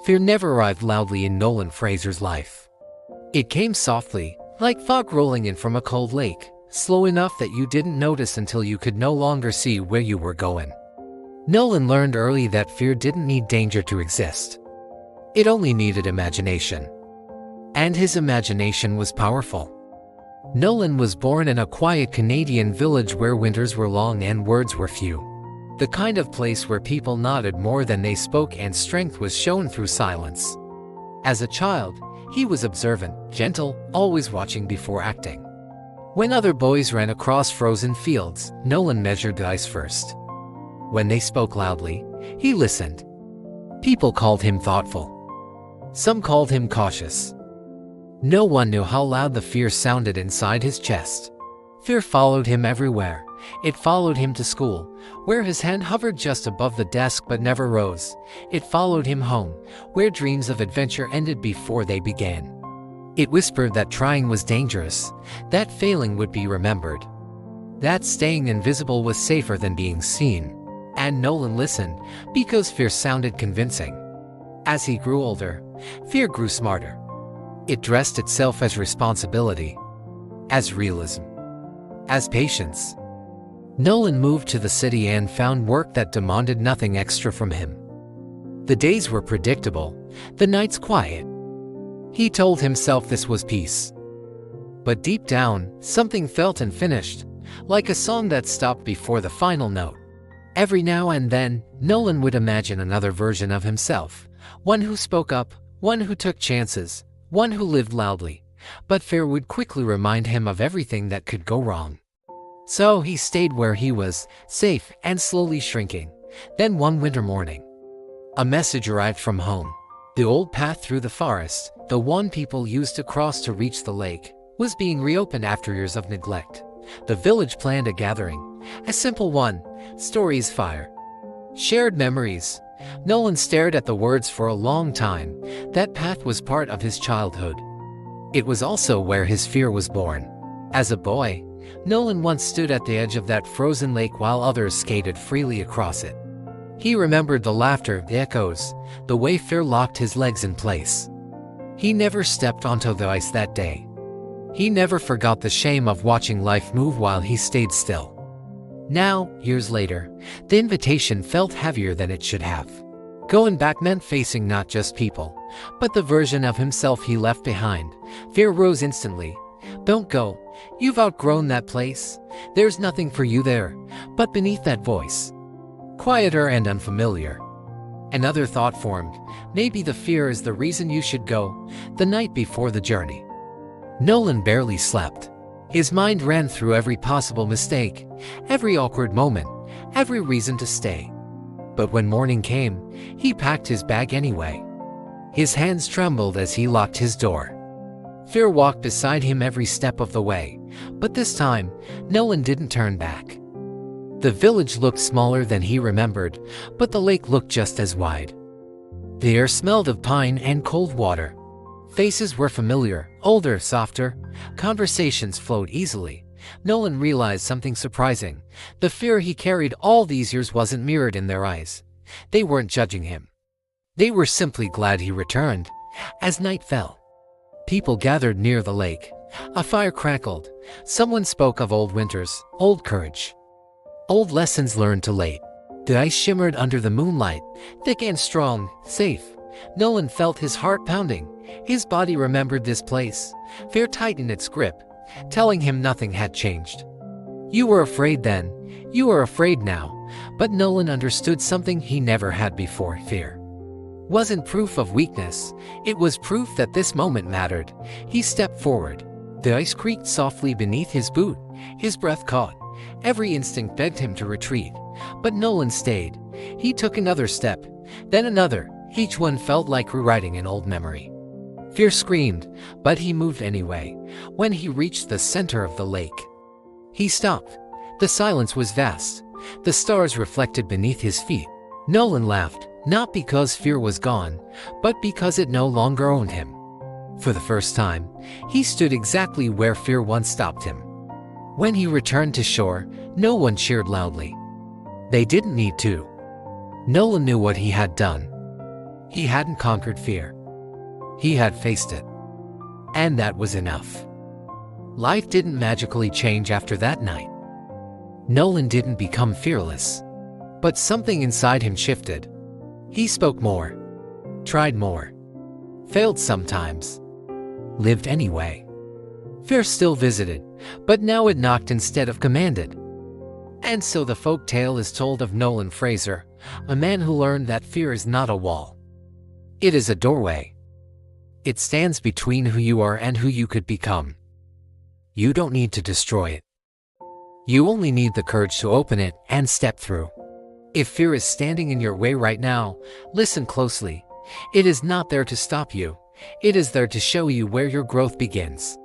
Fear never arrived loudly in Nolan Fraser's life. It came softly, like fog rolling in from a cold lake, slow enough that you didn't notice until you could no longer see where you were going. Nolan learned early that fear didn't need danger to exist. It only needed imagination. And his imagination was powerful. Nolan was born in a quiet Canadian village where winters were long and words were few. The kind of place where people nodded more than they spoke and strength was shown through silence. As a child, he was observant, gentle, always watching before acting. When other boys ran across frozen fields, Nolan measured the ice first. When they spoke loudly, he listened. People called him thoughtful. Some called him cautious. No one knew how loud the fear sounded inside his chest. Fear followed him everywhere. It followed him to school, where his hand hovered just above the desk but never rose. It followed him home, where dreams of adventure ended before they began. It whispered that trying was dangerous, that failing would be remembered, that staying invisible was safer than being seen. And Nolan listened, because fear sounded convincing. As he grew older, fear grew smarter. It dressed itself as responsibility, as realism, as patience. Nolan moved to the city and found work that demanded nothing extra from him. The days were predictable, the nights quiet. He told himself this was peace. But deep down, something felt unfinished, like a song that stopped before the final note. Every now and then, Nolan would imagine another version of himself, one who spoke up, one who took chances, one who lived loudly. But fear would quickly remind him of everything that could go wrong. So he stayed where he was, safe and slowly shrinking. Then one winter morning, a message arrived from home. The old path through the forest, the one people used to cross to reach the lake, was being reopened after years of neglect. The village planned a gathering, a simple one: stories, fire, shared memories. Nolan stared at the words for a long time. That path was part of his childhood. It was also where his fear was born. As a boy, Nolan once stood at the edge of that frozen lake while others skated freely across it. He remembered the laughter, the echoes, the way fear locked his legs in place. He never stepped onto the ice that day. He never forgot the shame of watching life move while he stayed still. Now, years later, the invitation felt heavier than it should have. Going back meant facing not just people, but the version of himself he left behind. Fear rose instantly. Don't go. You've outgrown that place. There's nothing for you there. But beneath that voice, quieter and unfamiliar, another thought formed. Maybe the fear is the reason you should go. The night before the journey, Nolan barely slept. His mind ran through every possible mistake, every awkward moment, every reason to stay. But when morning came, he packed his bag anyway. His hands trembled as he locked his door. Fear walked beside him every step of the way, but this time, Nolan didn't turn back. The village looked smaller than he remembered, but the lake looked just as wide. The air smelled of pine and cold water. Faces were familiar, older, softer. Conversations flowed easily. Nolan realized something surprising. The fear he carried all these years wasn't mirrored in their eyes. They weren't judging him. They were simply glad he returned. As night fell, people gathered near the lake. A fire crackled. Someone spoke of old winters, old courage, old lessons learned too late. The ice shimmered under the moonlight, thick and strong, safe. Nolan felt his heart pounding. His body remembered this place. Fear tightened its grip, telling him nothing had changed. You were afraid then. You are afraid now. But Nolan understood something he never had before. Fear wasn't proof of weakness. It was proof that this moment mattered. He stepped forward. The ice creaked softly beneath his boot. His breath caught. Every instinct begged him to retreat. But Nolan stayed. He took another step, then another. Each one felt like rewriting an old memory. Fear screamed, but he moved anyway. When he reached the center of the lake, he stopped. The silence was vast. The stars reflected beneath his feet. Nolan laughed, not because fear was gone, but because it no longer owned him. For the first time, he stood exactly where fear once stopped him. When he returned to shore, no one cheered loudly. They didn't need to. Nolan knew what he had done. He hadn't conquered fear. He had faced it. And that was enough. Life didn't magically change after that night. Nolan didn't become fearless. But something inside him shifted. He spoke more. Tried more. Failed sometimes. Lived anyway. Fear still visited, but now it knocked instead of commanded. And so the folk tale is told of Nolan Fraser, a man who learned that fear is not a wall. It is a doorway. It stands between who you are and who you could become. You don't need to destroy it. You only need the courage to open it and step through. If fear is standing in your way right now, listen closely. It is not there to stop you. It is there to show you where your growth begins.